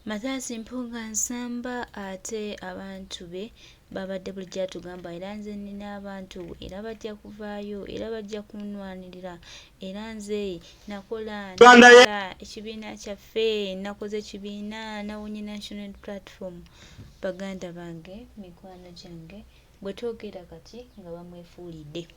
Matasi Mpuga nsamba ate abantu be babadde bulijjo atugamba era nze nina abantu era bajja kuvaayo era bajja kunwanirira era nze nakola ekibiina kyaffe nakoze ekibiina nawonye national platform. Baganda bange mikwano gyange bwe twogera kati nga bamwefuulidde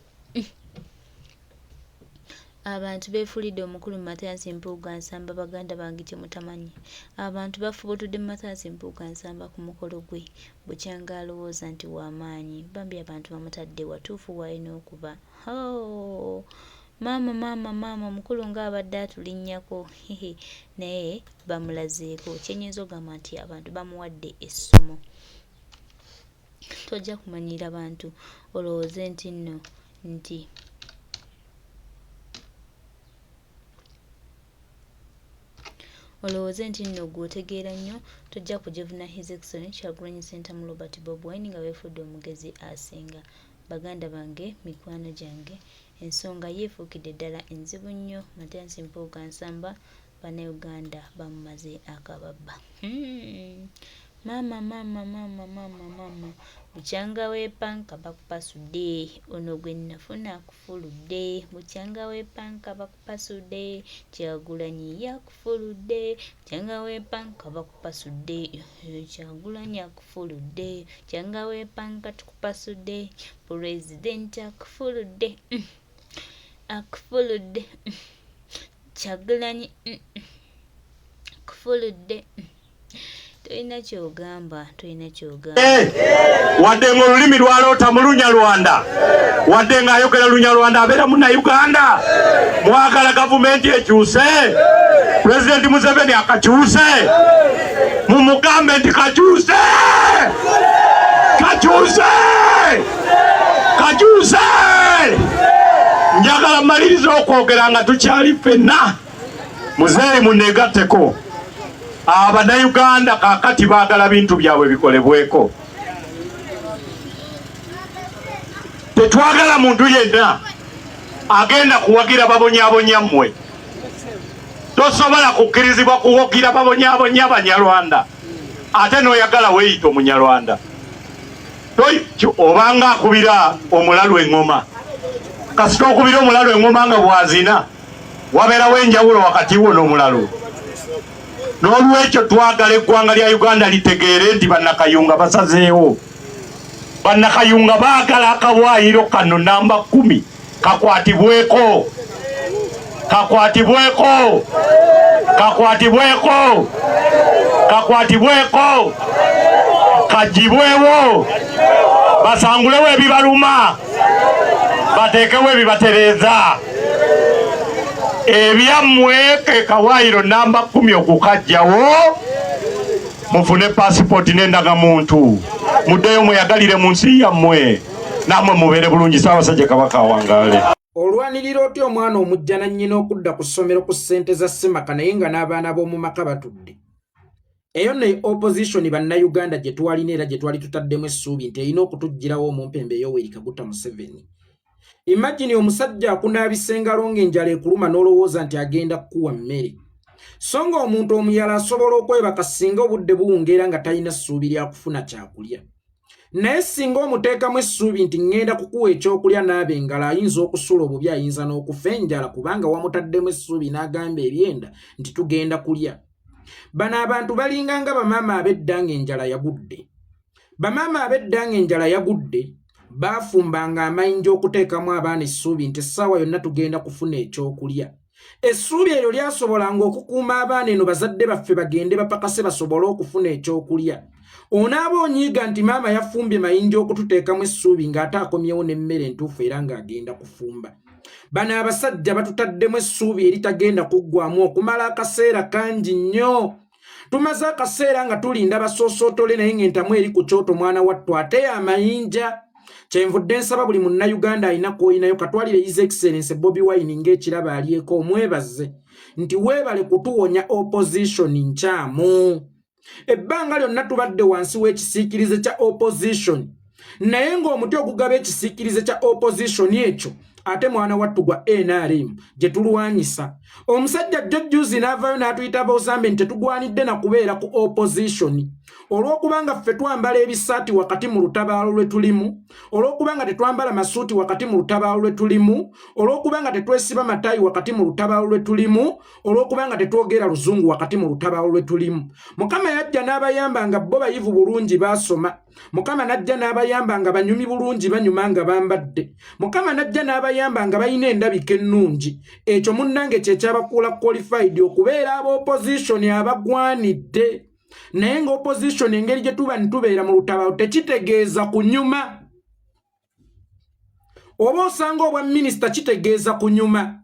abantu beefuulidde omukulu Matasi Mpuga nsamba. Baganda bange kye mutamanyi, abantu bafubutudde Matasi Mpuga nsamba ku mukolo gwe bukyanga alowooza nti w'amaanyi. Bambi abantu bamutadde watuufu w'alina okuba. Maama omukulu ng'abadde atulinnyako naye bamulazeeko. Kyenyinza ogamba nti abantu bamuwadde essomo. Tojja kumanyira bantu olowooze nti nno nti olowooze nti nno gw'otegeera nnyo, tojja kugivuna His Excellency Kyagulanyi Ssentamu Robert Bob Wine nga weefudde omugezi asinga. Baganda bange mikwano gyange ensonga yeefuukidde ddala enzibu nnyo. Matasi Mpuga nsamba Bannayuganda bamumaze akababba. Maama bukyanga weepanka bakupasudde, ono gwe nafuna akufuludde. Bukyanga weepanka bakupasudde, Kyagulanyi yakufuludde. Bukyanga weepanka bakupasudde, Kyagulanyi akufuludde. Bukyanga weepanka tukupasudde, Pulezidenti akufuludde. Akufuludde Kyagulanyi akufuludde. Toyina kyogamba. Wadde ng'olulimi lwaloota mu Lunyarwanda, wadde ng'ayogera Lunyarwanda abeera Munnayuganda, mwagala gavumenti ekyuse, Pulezidenti Museveni akakyuse, mumugambe nti kakyuse! Njagala mmaliriza okwogera nga tukyali ffenna. Muzeeyi munneegatteko. Abannayuganda kaakati baagala bintu byabwe bikolebweko. Tetwagala muntu yenna agenda kuwagira babonyaabonya mmwe. Tosobola kukkirizibwa kuwagira babonyaabonya Banyarwanda ate n'oyagala weeyita Omunyarwanda. Obanga akubira omulalu eŋŋoma, kasita okubira omulalu eŋŋoma nga bwazina, wabeerawo enjawulo wakati wo n'omulalu. N'olwekyo twagala eggwanga lya Uganda litegeere nti bannakayunga basazeewo. Bannakayunga baagala akawayiro kano namba 10 kakwatibweko. Kagibwewo. Basangulewo ebibaluma, bateekewo ebibatereeza. Ebyammwe ke kawayiro namba 10 okukajjawo, mufune pasipoti n'endagamuntu, muddeyo mweyagalire mu nsi yammwe, nammwe mubeere bulungi. Ssaabasajja Kabaka awangaale. Olwanirira otya omwana omujja nannyina okudda ku ssomero ku ssente za Ssemaka naye nga n'abaana b'omu maka batudde? Eyo ne opposition Bannayuganda gye twalina era gye twali tutaddemu essuubi nti erina okutuggyirawo omumpembe Yoweri Kaguta Museveni. Imagine omusajja akunaabisa engalo ng'enjala ekuluma n'olowooza nti agenda kukuwa mmere. So nga omuntu omuyala asobola okwebaka singa obudde buwungeera nga talina ssuubi lya kufuna kyakulya. Naye singa omuteekamu essuubi nti ngenda kukuwa ekyokulya n'aba engalo, ayinza okusula obubi, ayinza n'okufa enjala kubanga wamutaddemu essuubi n'agamba ebyenda nti tugenda kulya. Bano abantu balinga nga bamaama ab'edda ng'enjala yagudde. Bamaama ab'edda ng'enjala yagudde baafumbanga amayinja okuteekamu abaana essuubi nti essaawa yonna tugenda kufuna ekyokulya. Essuubi eryo lyasobolanga okukuuma abaana eno bazadde baffe bagende bapakase basobole okufuna ekyokulya. Onaaba onyiiga nti maama yafumbye mayinja okututeekamu essuubi ng'ate akomyewo n'emmere entuufu era ng'agenda kufumba. Bano abasajja batutaddemu essuubi eritagenda kuggwamu okumala akaseera kangi nnyo. Tumaze akaseera nga tulinda basoosootole naye ng'entamu eri ku kyoto mwana wattu ate amayinja. Kyenvudde nsaba buli Munnayuganda alina k'oyinayo katwalire His Excellency Bobi Wine ng'ekiraba alyeko omwebaze nti weebale kutuwonya opposition nkyamu. Ebbanga lyonna tubadde wansi w'ekisiikirize kya opposition, naye ng'omuti ogugaba ekisiikirize kya opposition ekyo ate mwana wattu gwa NRM gye tulwanyisa. Omusajja jjojjuzi n'avaayo n'atuyita Bozambe nti tetugwanidde na kubeera ku opposition olw'okubanga ffe twambala ebisaati wakati mu lutabaalo lwe tulimu, olw'okubanga tetwambala masuuti wakati mu lutabaalo lwe tulimu, olw'okubanga tetwesiba mataayi wakati mu lutabaalo lwe tulimu, olw'okubanga tetwogera luzungu wakati mu lutabaalo lwe tulimu. Mukama yajja n'abayamba nga bo bayivu bulungi baasoma. Mukama najja n'abayamba nga banyumi bulungi banyuma nga bambadde. Mukama najja n'abayamba nga balina endabika ennungi. Ekyo munnange kye kyabakuula qualified okubeera aba opposition abagwanidde. Naye nga opposition engeri gye tuba nitubeera mu lutabaalo tekitegeeza kunyuma. Oba osanga obwa minisita kitegeeza kunyuma.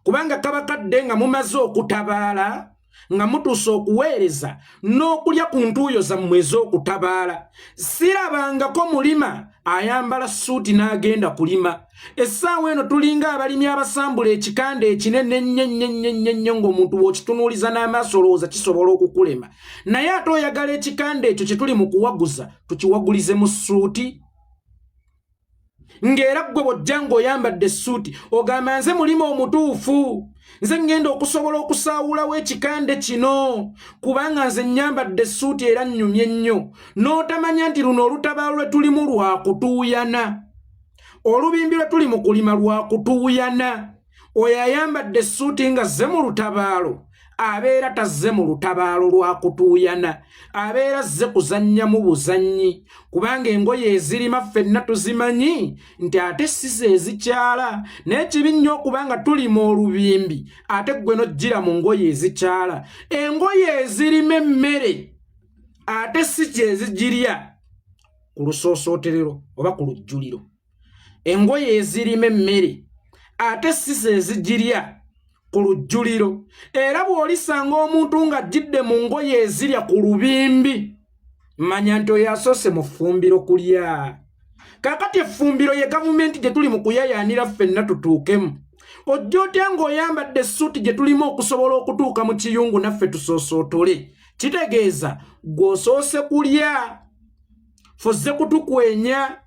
Kubanga kaba kadde nga mumaze okutabaala nga mutuuse okuweereza n'okulya ku ntuuyo zammwe ez'okutabaala. Sirabangako mulima ayambala suuti n'agenda kulima. Essaawa eno tulinga abalimi abasambula ekikande ekinene nnyo ng'omuntu bw'okitunuuliza n'amaaso olowooza kisobola okukulema. Naye ate oyagala ekikande ekyo kye tuli mu kuwaguza tukiwagulize mu suuti. Ng'era ggwe bw'ojja ng'oyambadde suuti ogamba nze mulima omutuufu. Nze ngenda okusobola okusaawulawo ekikande kino kubanga nze nyambadde suuti era nnyumye nnyo. N'otamanya nti luno olutabaalo lwe tulimu lwa kutuuyana. Olubimbi lwe tuli mu kulima lwa kutuuyana. Oyo ayambadde suuti nga zze mu lutabaalo abeera tazze mu lutabaalo lwa kutuuyana. Abeera zze kuzannya mu buzannyi kubanga engoye ezirima ffenna tuzimanyi nti ate si ze ezikyala. Naye kibi nnyo okubanga tulima olubimbi ate ggwe n'ojjira mu ngoye ezikyala. Engoye ezirima emmere ate si kye zigirya ku lusoosooterero oba ku lujjuliro. Engoye ezirima emmere ate si ze zigirya ku lujjuliro. Era bw'olisanga omuntu ng'ajjidde mu ngoye ezirya ku lubimbi manya nti oyo asoose mu ffumbiro kulya. Kaakati effumbiro ye gavumenti gye tuli mu kuyayaanira ffenna tutuukemu. Ojja otya ng'oyambadde suuti gye tulimu okusobola okutuuka mu kiyungu naffe tusoosootole. Kitegeeza gw'osoose kulya, fozze kutukwenya,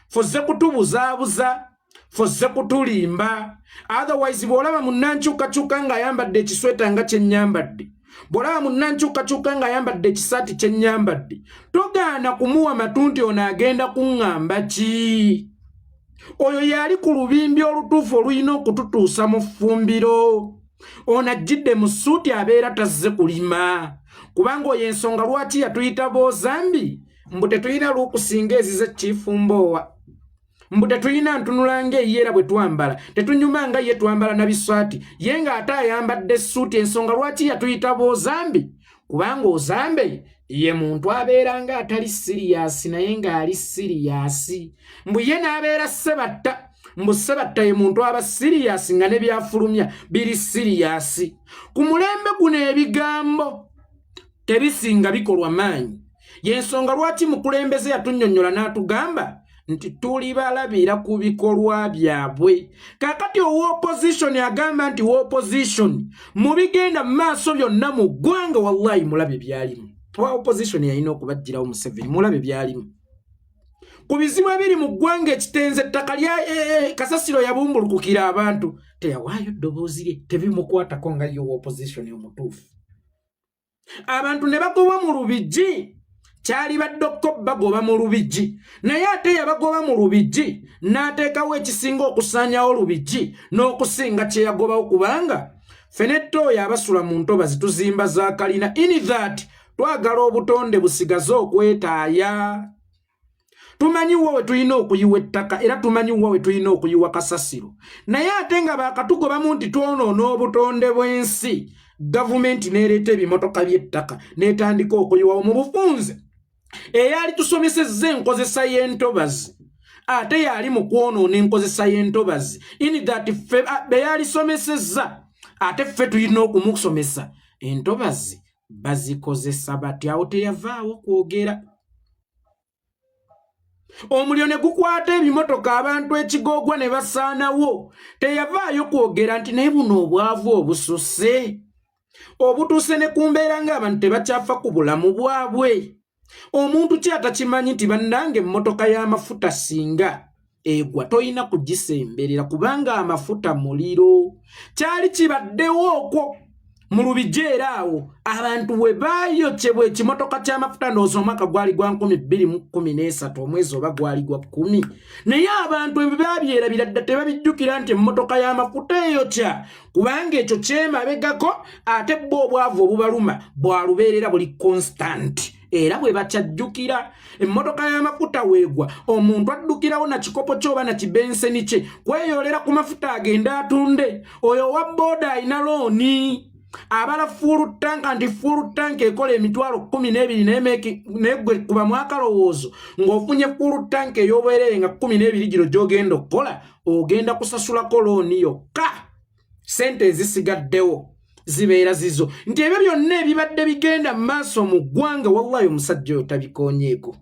fozze kutubuzaabuza, fozze kutulimba. Otherwise bw'olaba munnankyukakyuka ng'ayambadde ekisweta nga kye nnyambadde, bw'olaba munnankyukakyuka ng'ayambadde ekisaati kye nnyambadde, togaana kumuwa matunti ono agenda kuŋŋamba ki? Oyo yali ku lubimbi olutuufu olulina okututuusa mu ffumbiro. Ono ajjidde mu suuti abeera tazze kulima. Kubanga oyo ensonga lwaki yatuyita Bozambi mbu tetulina lukusinga ezize Chiefumbowa. Mbu tetulina ntunula ng'eyeera bwe twambala, tetunyuma nga ye twambala na biswati, ye ng'ate ayambadde suuti. Ensonga lwaki yatuyita Bozambi? Kubanga Ozambe ye muntu abeera nga atali siriyasi naye ng'ali siriyasi. Mbu ye n'abeera Ssebatta, mbu Ssebatta ye muntu aba siriyasi nga ne byafulumya biri siriyasi. Ku mulembe guno ebigambo tebisinga bikolwa maanyi. Y'ensonga lwaki mukulembeze yatunnyonnyola n'atugamba nti tuli balabira ku bikolwa byabwe. Kaakati owa opposition agamba nti wa opposition mu bigenda mu maaso byonna mu ggwanga wallahi mulabe byalimu. Owa opposition yalina okubajjirawo Museveni mulabe byalimu. Ku bizibu ebiri mu ggwanga ekitenze ettaka lya kasasiro yabumbulukukira abantu teyawaayo ddoboozi lye tebimukwatako nga ye owa opposition omutuufu. Abantu ne bagoba mu lubijji. Kyali baddokko bagoba mu lubijji, naye ate yabagoba mu lubijji n'ateekawo ekisinga okusaanyawo olubijji n'okusinga kye yagobawo kubanga ffenetta oyo abasula mu ntobazi tuzimba za kalina. In that twagala obutonde busigaze okwetaaya. Tumanyi wa we tulina okuyiwa ettaka era tumanyi wa we tulina okuyiwa kasasiro. Naye ate nga baakatugobamu nti twonoona obutonde bw'ensi, gavumenti n'ereeta ebimotoka by'ettaka n'etandika okuyiwawo mu bufunze. Eyali tusomesezza enkozesa y'entobazi ate yali mu kwonoona enkozesa y'entobazi. In that ffe be yalisomesezza ate ffe tulina okumusomesa. Entobazi bazikozesa batya? Awo teyavaawo kwogera. Omuliro ne gukwata ebimotoka abantu ekigoogwa ne basaanawo, teyavaayo kwogera nti naye buno obwavu obususse obutuuse ne ku mbeera ng'abantu tebakyafa ku bulamu bwabwe. Omuntu ki atakimanyi nti bannange emmotoka y'amafuta singa egwa toyina kugisemberera kubanga amafuta muliro kyali kibaddewo okwo mu Lubijja awo abantu we bayokyebwa ekimotoka ky'amafuta ndowooza omwaka gwali gwa 2013 omwezi oba gwali gwa 10 naye abantu bwe babyerabira dda tebabijjukira nti emmotoka y'amafuta eyokya kubanga ekyo kyemabegako ate bo obwavu obubaluma bwalubeerera buli constant era bwe bakyajjukira emmotoka y'amafuta weegwa omuntu addukirawo na kikopo ky'oba na kibenseni kye kweyolera ku mafuta agenda atunde oyo wa booda ayina looni abala full tank anti full tank ekola emitwalo 12 negwe kuba mwakalowoozo ng'ofunye full tank ey'obwerere nga 12 giro gy'ogenda okukola ogenda kusasulako looni yokka sente ezisigaddewo zibeera zizo nti ebyo byonna ebibadde bigenda mu maaso mu ggwanga wallahi omusajja oyo tabikonyeeko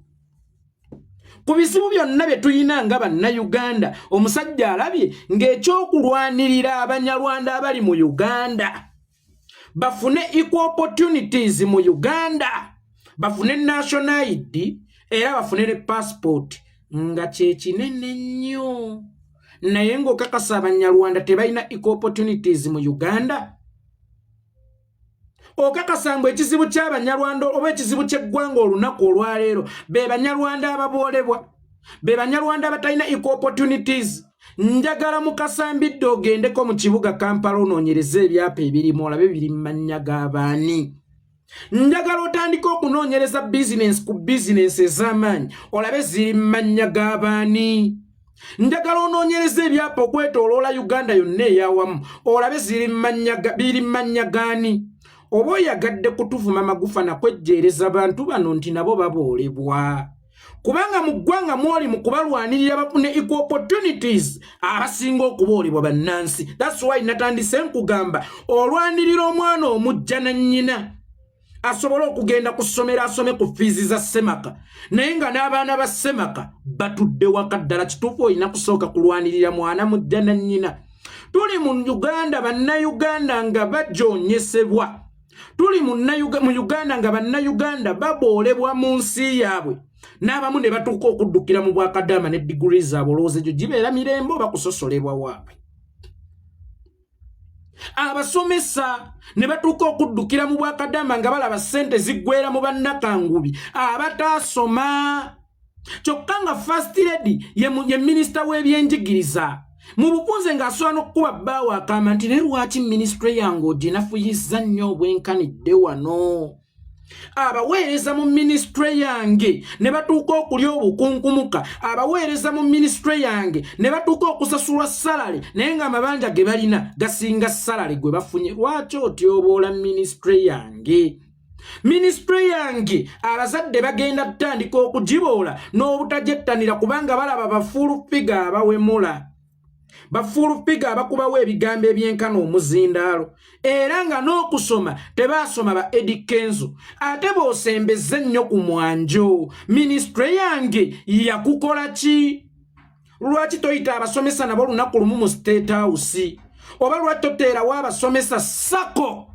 ku bizibu byonna bye tuyina nga bannayuganda omusajja alabye ng'ekyokulwanirira abanyarwanda abali mu Uganda bafune equal opportunities mu Uganda bafune national ID era bafune ne passport nga kyekinene nnyo naye ng'okakasa abanyarwanda tebalina equal opportunities mu Uganda okakasangwa ekizibu ky'abanyarwanda oba ekizibu ky'eggwanga olunaku olwaleero be banyarwanda ababoolebwa be banyarwanda abatalina equal opportunities njagala mukasambidde ogendeko mu kibuga Kampala onoonyereza ebyapa ebirimu olabe biri mu mannya g'abaani njagala otandika okunoonyereza bizinensi ku bizinensi ez'amaanyi olabe ziri mu mannya g'abaani njagala onoonyereza ebyapa okwetooloola Uganda yonna eyawamu olabe biri mu mannya gaani oba oyagadde kutuvuma magufa nakwejjeereza bantu bano nti nabo baboolebwa kubanga mu ggwanga mwoli mu kubalwanirira bafune equal opportunities abasinga okuboolebwa bannansi. That's why natandise nkugamba olwanirira omwana omujja na nnyina asobola okugenda ku ssomero asome ku fiizi za Semaka naye nga n'abaana ba Semaka batudde waka ddala kituufu olina kusooka kulwanirira mwana mujja na nnyina. Tuli mu Uganda bannayuganda nga bajoonyesebwa tuli mu Uganda nga bannayuganda baboolebwa mu nsi yaabwe n'abamu ne batuuka okuddukira mu bwakadaama ne diguri zaabwe olowooza egyo gibeera mirembe oba kusosolebwa waabwe. Abasomesa ne batuuka okuddukira mu bwakadaama nga balaba ssente ziggwera mu bannakangubi abataasoma kyokka nga first lady ye minisita w'ebyenjigiriza mu bupunze ng'asobola n'okukuba bbaawo akamba nti ne lwaki minisitule yange oginafuyizza nnyo obwenkanidde wano abaweereza mu minisitule yange ne batuuka okulya obukunkumuka abaweereza mu minisitule yange ne batuuka okusasulwa salale naye ng'amabanja ge balina gasinga salale gwe bafunye. Lwaki otyoboola minisitule yange? Minisitule yange abazadde bagenda tutandika okugiboola n'obutajettanira kubanga balaba bafuulu figa abawemula bafuulu figa abakubawo ebigambo ebyenkana omuzindaalo era nga n'okusoma tebaasoma ba Eddie Kenzo ate boosembezze nnyo ku mwanjo. Minisitule yange yakukola ki? Lwaki toyita abasomesa nabo lunaku lumu mu State House oba lwaki toteerawo abasomesa sako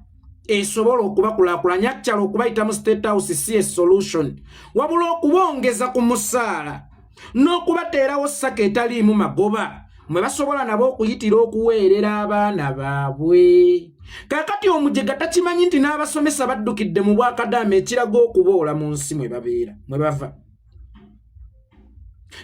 esobola okubakulaakulanya kyalo okubayita mu State House si a solution wabula okubongeza ku musaala n'okubateerawo sako etaliimu magoba mwe basobola nabo okuyitira okuweerera abaana baabwe. Kaakati omujega takimanyi nti n'abasomesa baddukidde mu bwakadaama ekiraga okuboola mu nsi mwe babeera mwe bava.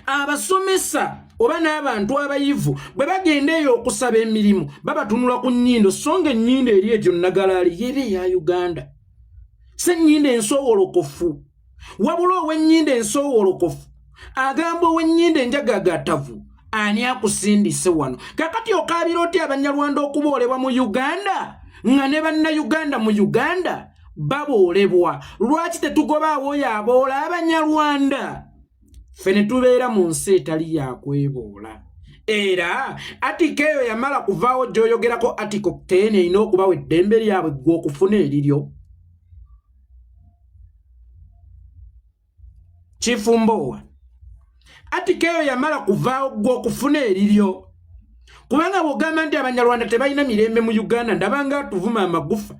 Abasomesa oba n'abantu abayivu bwe bagenda eyo okusaba emirimu babatunula ku nnyindo so nga ennyindo eri egyo nnagalaali yeeba eya Uganda se ennyindo ensowolokofu wabula ow'ennyindo ensowolokofu agamba ow'ennyindo enjagaagatavu ani akusindise wano. Kakati okaabira oti abanyarwanda okuboolebwa mu Uganda nga ne bannayuganda mu Uganda baboolebwa? Lwaki tetugobaawo yaboola abanyarwanda? Ffe ne tubeera mu nsi etali yakweboola era atika eyo yamala kuvaawo gy'oyogerako atiko 10 erina okubawa eddembe lyabwe gwe okufuna eriryo. Kifumbowa atika eyo yamala kuvaawo gwe okufuna eriryo kubanga bw'ogamba nti abanyarwanda tebalina mirembe mu Uganda ndabanga atuvuma amagufa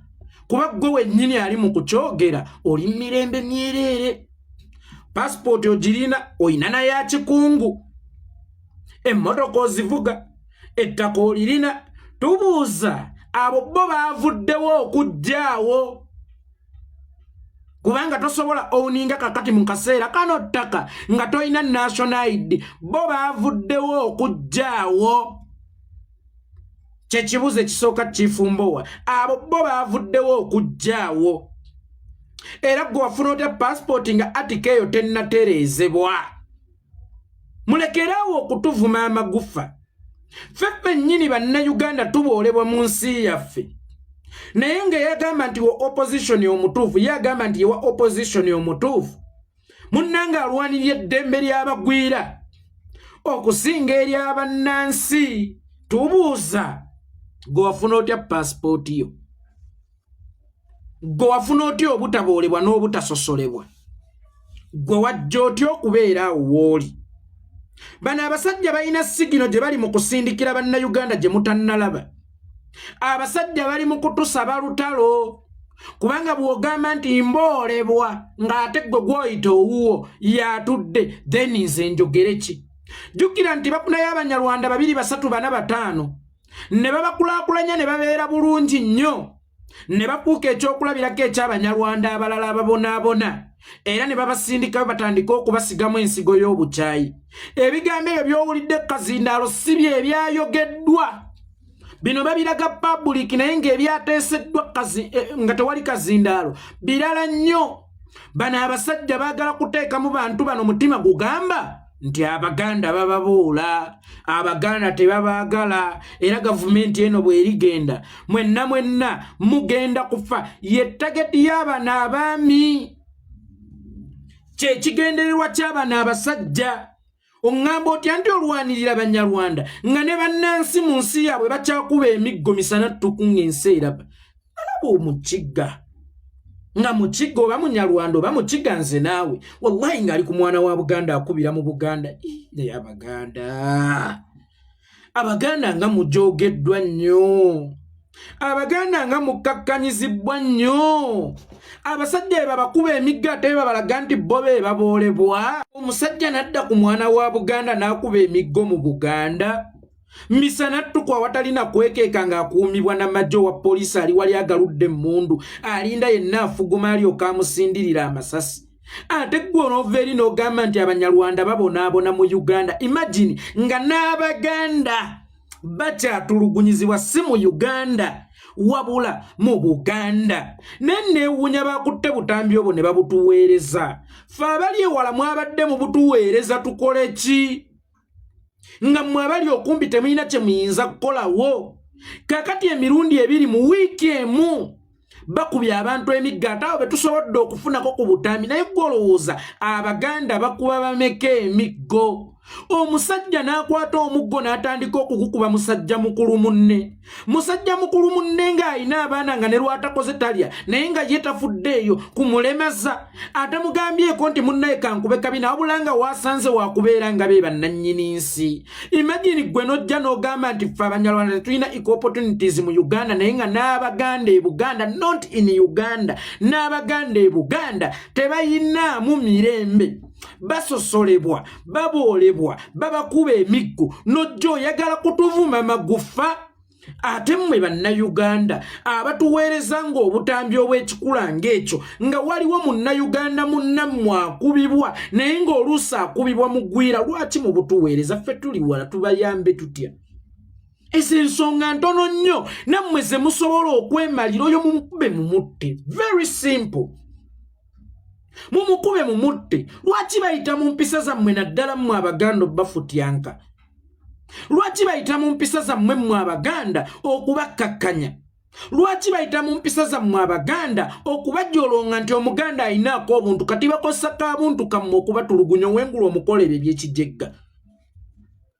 kuba gwe wennyini ali mu kukyogera oli mirembe myereere. Passport ogirina oyina na ya kikungu emmotoka ozivuga, ettaka olirina. Tubuuza abo bo baavuddewo okujjaawo. Kubanga tosobola owninga kakati mu kaseera kano ttaka nga toyina national ID. Bo baavuddewo okujjaawo. Kyekibuuzo ekisooka kifumbowa. Abo bo baavuddewo okujjaawo. Era gwe wafuna otya passport nga atika eyo tennatereezebwa. Mulekerawo okutuvuma amagufa. Ffe nnyini bannayuganda tuboolebwa mu nsi yaffe. Naye nga yagamba nti wa opposition omutuufu, yagamba nti yewa opposition omutuufu. Munnanga alwanirira eddembe ly'abagwira okusinga ery'abannansi. Tubuuza gwe wafuna otya passport yo? Gwe wafuna otya obutaboolebwa n'obutasosolebwa? Gwe wajja otya okubeera awo w'oli? Bano abasajja balina sigino gye bali mu kusindikira bannayuganda gye mutannalaba. Abasajja bali mu kutusaba lutalo. Kubanga bw'ogamba nti mboolebwa ng'ate gwe gw'oyita owuwo yatudde, then nze njogere ki? Jjukira nti bafunayo Abanyarwanda 2, 3, 4, 5 ne babakulaakulanya ne babeera bulungi nnyo. Ne bafuuka ekyokulabirako eky'Abanyarwanda abalala ababonaabona. Era ne babasindika batandika okubasigamu ensigo y'obukyayi. Ebigambo ebyo by'owulidde Kazindaalo si bye ebyayogeddwa. Bino babiraga public naye ng'ebyateeseddwa nga tewali Kazindaalo birala nnyo. Bano abasajja baagala kuteekamu bantu bano mutima gugamba nti Abaganda bababoola, Abaganda tebabaagala, era gavumenti eno bw'erigenda mwenna mugenda kufa. Ye tageti y'abano abaami. Kye kigendererwa ky'abano abasajja. Oŋŋamba otya nti olwanirira Banyarwanda nga ne bannansi mu nsi yaabwe bakyakuba emiggo misana ttuku ng'ensi eraba. Alaba omukigga nga mukigga oba Munyarwanda oba mukigga nze naawe. Wallahi ng'ali ku mwana wa Buganda akubira mu Buganda. Abaganda nga mujoogeddwa nnyo. Abaganda nga mukkakkanyizibwa nnyo. Abasajja babakuba emigga ate babalaga nti bo be baboolebwa. Omusajja n'adda ku mwana wa Buganda n'akuba emiggo mu Buganda. Misana ttuku awatalina kwekeeka ng'akuumibwa n'amagye wa poliisi ali wali agaludde emmundu. Alinda yenna afuguma alyoka amusindirira amasasi. Ate ggwe onoova eri n'ogamba nti Abanyarwanda babonaabona mu Uganda. Imagine nga n'Abaganda bakyatulugunyizibwa si mu Uganda wabula mu Buganda. Nenneewuunya bakutte butambi obwo ne babutuweereza. Ffe abali ewala mwabadde mu butuweereza tukole ki? Nga mmwe abali okumbi temulina kye muyinza kukolawo. Kakati emirundi 2 mu wiiki emu bakubye abantu emigga ate awo be tusobodde okufunako ku butambi. Naye gw'olowooza Abaganda bakuba bameka emiggo? Omusajja n'akwata omuggo n'atandika okugukuba musajja mukulu munne. Musajja mukulu munne ng'alina abaana nga ne lwatakoze talya naye nga ye tafuddeeyo kumulemaza. Ate mugambyeko nti munnaye kankube kabina wabula nga waasanze waakubeera nga be bannannyini nsi. Imagine gwe n'ojja n'ogamba nti ffe Abanyarwanda tetulina equal opportunities mu Uganda naye nga n'Abaganda e Buganda, not in Uganda, n'Abaganda e Buganda tebayinaamu mirembe. Basosolebwa, baboolebwa, babakuba emiggo. N'ojja oyagala kutuvuma magufa. Ate mmwe bannayuganda abatuweereza ng'obutambi obw'ekikula ng'ekyo nga waliwo munnayuganda munnammwe akubibwa naye ng'oluusi akubibwa mugwira. Lwaki mu butuweereza? Ffe tuli wala tubayambe tutya? Ezo ensonga ntono nnyo nammwe ze musobola okwemalira oyo mumukube mumutte. Very simple. Mumukube mumutte. Lwaki bayita mu mpisa zammwe naddala mmwe Abaganda obbafutyanka? Lwaki bayita mu mpisa zammwe mmwe Abaganda okubakkakkanya? Lwaki bayita mu mpisa zammwe Abaganda okubajolonga nti Omuganda ayinaako obuntu kati bakosaka abuntu kammwe okubatulugunya wengula omukola ebyo by'ekijjegga?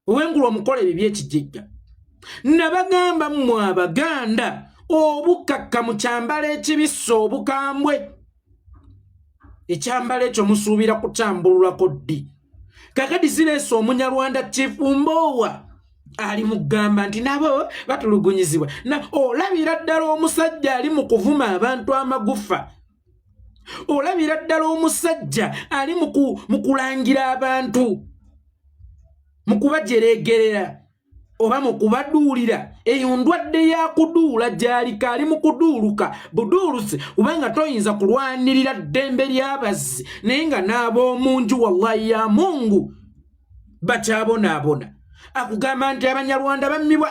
Wengula omukola ebyo by'ekijjegga. Nabagamba mmwe Abaganda obukkakka mu kyambalo ekibisse obukambwe. Ekyambalo ekyo musuubira kukyambululako ddi. Kakati zireese Omunyarwanda Kifumbowa ali mugamba nti nabo batulugunyizibwa. Olabira ddala omusajja ali mu kuvuma abantu amagufa. Olabira ddala omusajja ali mu kulangira abantu. mu kubajeregerera oba mu kubaduulira eyo ndwadde ya kuduula gy'alika ali mu kuduuluka buduuluse kubanga toyinza kulwanirira ddembe ly'abazzi naye nga n'ab'omunju wallahi ya mungu bakyabonaabona akugamba nti abanyarwanda bammibwa